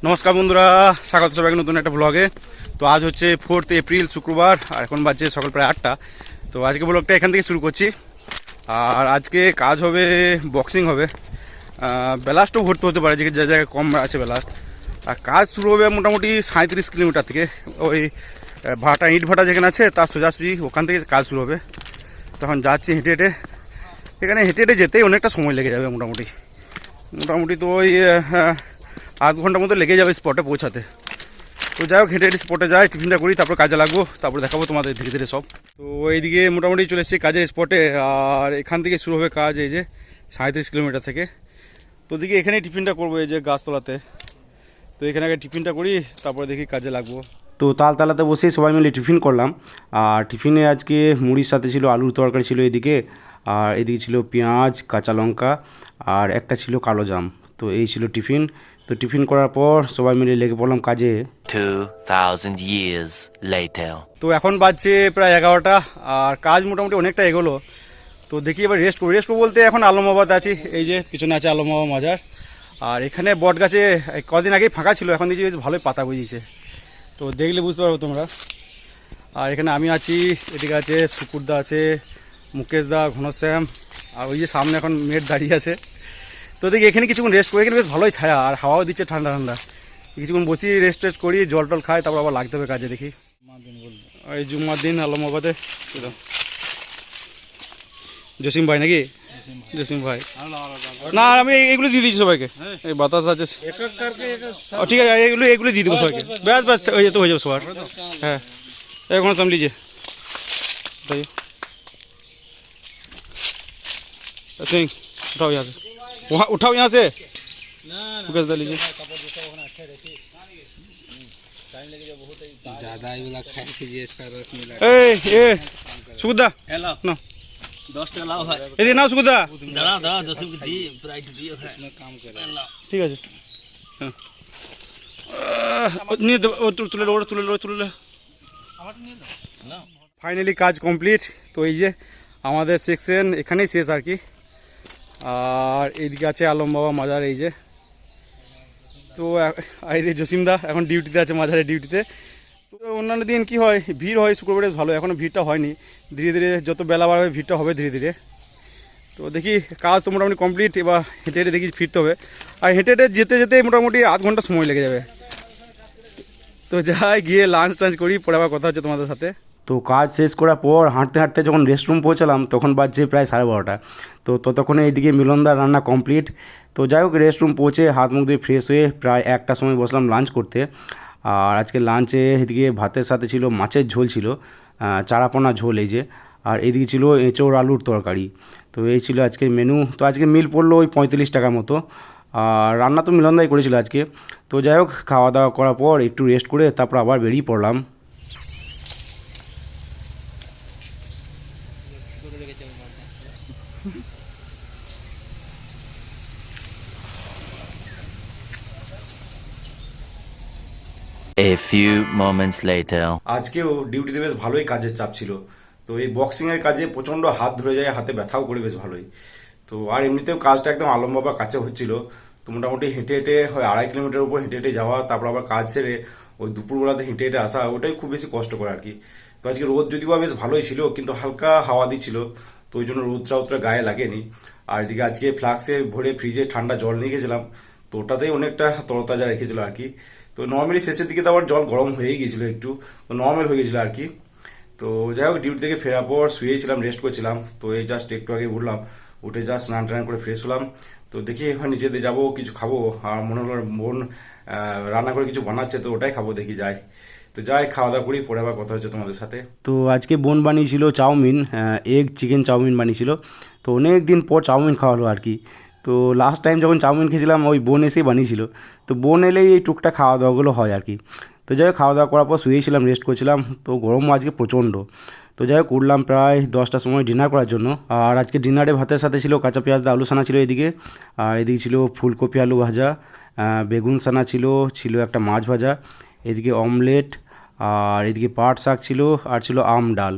নমস্কার বন্ধুরা, স্বাগত সবাইকে নতুন একটা ব্লগে। তো আজ হচ্ছে 4 এপ্রিল শুক্রবার, আর এখন বাজছে সকাল প্রায় 8টা। তো আজকে ব্লগটা এখান থেকে শুরু করছি। আর আজকে কাজ হবে, বক্সিং হবে, বেলাস্টও ভরতে হতে পারে, যে জায়গায় কম আছে বেলাস্ট। আর কাজ শুরু হবে মোটামুটি 37 কিলোমিটার থেকে, ওই ভাটা ইট ভাটা যেখানে আছে তার সোজাসুজি ওখান থেকে কাজ শুরু হবে। তখন যাচ্ছি হেঁটে হেঁটে, এখানে হেঁটে হেঁটে যেতেই অনেকটা সময় লেগে যাবে মোটামুটি তো ওই আধ ঘন্টার মতো লেগে যাবে স্পটে পৌঁছাতে। তো যাই হোক, হেঁটে হেঁটে স্পটে যাই, টিফিনটা করি, তারপর কাজে লাগবো, তারপর দেখাবো তোমাদের ধীরে ধীরে সব। তো এইদিকে মোটামুটি চলে এসেছি কাজের স্পটে, আর এখান থেকে শুরু হবে কাজ, এই যে 37 কিলোমিটার থেকে। তো দেখি এখানেই টিফিনটা করবো, এই যে গাছতলাতে। তো এখানে আগে টিফিনটা করি, তারপরে দেখি কাজে লাগবো। তো তালতলাতে বসেই সবাই মিলে টিফিন করলাম। আর টিফিনে আজকে মুড়ির সাথে ছিল আলুর তরকারি ছিল এদিকে, আর এদিকে ছিল পেঁয়াজ, কাঁচা লঙ্কা, আর একটা ছিল কালো জাম। তো এই ছিল টিফিন। তো টিফিন করার পর সবাই মিলে লেগে পড়লাম কাজে। 2000 years later. তো এখন বাজছে প্রায় 11টা, আর কাজ মোটামুটি অনেকটা এগোলো। তো দেখি এবার রেস্ট করবো বলতে এখন আলমাবাদ আছি, এই যে পিছনে আছে আলমাবাদ মাজার। আর এখানে বট গাছে কদিন আগেই ফাঁকা ছিল, এখন দেখছি বেশ ভালোই পাতা বুঝিয়েছে। তো দেখলে বুঝতে পারবো তোমরা। আর এখানে আমি আছি, এদিকে আছে সুকুরদা, আছে মুকেশ দা, ঘনশ্যাম, আর ওই যে সামনে এখন মেট দাঁড়িয়ে আছে। তো দেখি এখানে কিছুক্ষণ রেস্ট করি, এখানে বেশ ভালোই ছায়া, আর হাওয়াও দিচ্ছে ঠান্ডা ঠান্ডা। কিছুক্ষণ বসি, রেস্ট করি, জল টল খাই, তারপর আবার লাগতে হবে কাজে। দেখি এই জুম্মার দিন আলমাবাদে জসিম ভাই নাকি? জসিম ভাই না, আমি এগুলো দিয়ে দিচ্ছি সবাইকে, এই বাতাস আছে। ঠিক আছে, এগুলো দিয়ে দেবো সবাইকে, ব্যাস হয়ে যেতে হয়ে যাবে সবার। হ্যাঁ, এখন সাম লিজিए, बताइए सिंह, उठाओ यहाँ से, वहाँ उठाओ यहाँ से, मुकेश दा लीजिए। ज्यादा खाए कीजिए, इसका रस मिला। ए सुगुदा ना 10 টাকা লাভ হয়। এদিকে নাও সুগুদা, দাঁড়া 10 কি দি প্রাইস দিয়ে इसमें काम करे। ঠিক আছে। হ্যাঁ, নিয়ে তুলে ফাইনালি কাজ কমপ্লিট। তো এই যে আমাদের সেকশন এখানেই শেষ আর কি। আর এইদিকে আছে আলম বাবা মাজার, এই যে। তো এই যে জসিমদা এখন ডিউটিতে আছে, মাজারের ডিউটিতে। তো অন্যান্য দিন কি হয়, ভিড় হয় শুক্রবারে ভালো, এখনও ভিড়টা হয়নি। ধীরে ধীরে যত বেলা বাড়বে ভিড়টা হবে ধীরে ধীরে। তো দেখি কাজ তো মোটামুটি কমপ্লিট, এবার হেঁটে হেঁটে দেখি ফিরতে হবে। আর হেঁটে হেঁটে যেতে যেতে মোটামুটি আধ ঘন্টা সময় লেগে যাবে। তো যাই, গিয়ে লাঞ্চ টাঞ্চ করি, পরে আবার কথা হচ্ছে তোমাদের সাথে। তো কাজ শেষ করার পর হাঁটতে হাঁটতে যখন রেস্টরুম পৌঁছালাম, তখন বাজছে প্রায় 12:30। তো ততক্ষণে এইদিকে মিলনদার রান্না কমপ্লিট। তো যাই হোক, রেস্টরুম পৌঁছে হাত মুখ দিয়ে ফ্রেশ হয়ে প্রায় 1টার সময় বসলাম লাঞ্চ করতে। আর আজকে লাঞ্চে এদিকে ভাতের সাথে ছিল মাছের ঝোল, ছিল চারাপোনা ঝোল, এই যে। আর এদিকে ছিল এঁচোড় আলুর তরকারি। তো এই ছিল আজকের মেনু। তো আজকে মিল পড়লো ওই 35 টাকার মতো। আর রান্না তো মিলনদাই করেছিল আজকে। তো যাই হোক, খাওয়া দাওয়া করার পর একটু রেস্ট করে তারপর আবার বেরিয়ে পড়লাম। A few moments later. আজকেও ডিউটিতে বেশ ভালোই কাজের চাপ ছিল। তো এই বক্সিংয়ের কাজে প্রচণ্ড হাত ধরে যায়, হাতে ব্যথাও করে বেশ ভালোই। তো আর এমনিতেও কাজটা একদম আলম বাবার কাছে হচ্ছিল। তো মোটামুটি হেঁটে হেঁটে হয় 2.5 কিলোমিটার উপর হেঁটে হেঁটে যাওয়া, তারপর আবার কাজ সেরে ওই দুপুরবেলাতে হেঁটে হেঁটে আসা, ওটাই খুব বেশি কষ্ট করে আর কি। তো আজকে রোদ যদিও বেশ ভালোই ছিল, কিন্তু হালকা হাওয়া দিচ্ছিল, তো ওই জন্য রোদটা গায়ে লাগেনি। আর এদিকে আজকে ফ্লাক্সে ভরে ফ্রিজে ঠান্ডা জল নিয়ে গেছিলাম, তো ওটাতেই অনেকটা তরতাজা রেখেছিল আর কি। তো নর্মালি শেষের দিকে তো আবার জল গরম হয়ে গিয়েছিল একটু, তো নর্মাল হয়ে গেছিলো আর কি। তো যাই হোক, ডিউটি থেকে ফেরার পর শুয়েছিলাম, রেস্ট করছিলাম। তো এই জাস্ট একটু আগে উঠলাম, উঠে জাস্ট স্নান টান করে ফ্রেশ হলাম। তো দেখি এখন নিচেতে যাবো, কিছু খাবো। আর মনে হলো বোন রান্না করে কিছু বানাচ্ছে, তো ওটাই খাবো, দেখি যাই। তো যাই, খাওয়া দাওয়া করি, পরে আবার কথা হচ্ছে তোমাদের সাথে। তো আজকে বোন বানিয়েছিল চাউমিন, এগ চিকেন চাউমিন বানিয়েছিল। তো অনেক দিন পর চাউমিন খাওয়ালো আর কি। তো লাস্ট টাইম যখন চাউমিন খেয়েছিলাম, ওই বোন এসেই বানিয়েছিল। তো বোন এলেই এই টুকটাক খাওয়া দাওয়াগুলো হয় আর কি। তো যাই হোক, খাওয়া দাওয়া করার পর শুয়েছিলাম, রেস্ট করছিলাম। তো গরমও আজকে প্রচণ্ড। তো যাই হোক, উঠলাম প্রায় 10টার সময় ডিনার করার জন্য। আর আজকে ডিনারে ভাতের সাথে ছিল কাঁচা পেঁয়াজ দা আলু সানা ছিল এদিকে। আর এদিকে ছিল ফুলকপি আলু ভাজা, বেগুন সানা ছিল একটা মাছ ভাজা, এদিকে অমলেট, আর এদিকে পাট শাক ছিল, আর ছিল আম ডাল।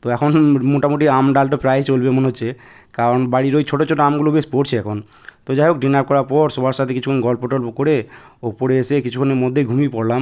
তো এখন মোটামুটি আম ডালটা প্রায় চলবে মনে হচ্ছে, কারণ বাড়ির ওই ছোটো ছোটো আমগুলো বেশ পড়ছে এখন। তো তো যাই হোক ডিনার করার পর সবার সাথে কিছুক্ষণ গল্প টল্প করে ওপরে এসে কিছুক্ষণের মধ্যেই ঘুমিয়ে পড়লাম।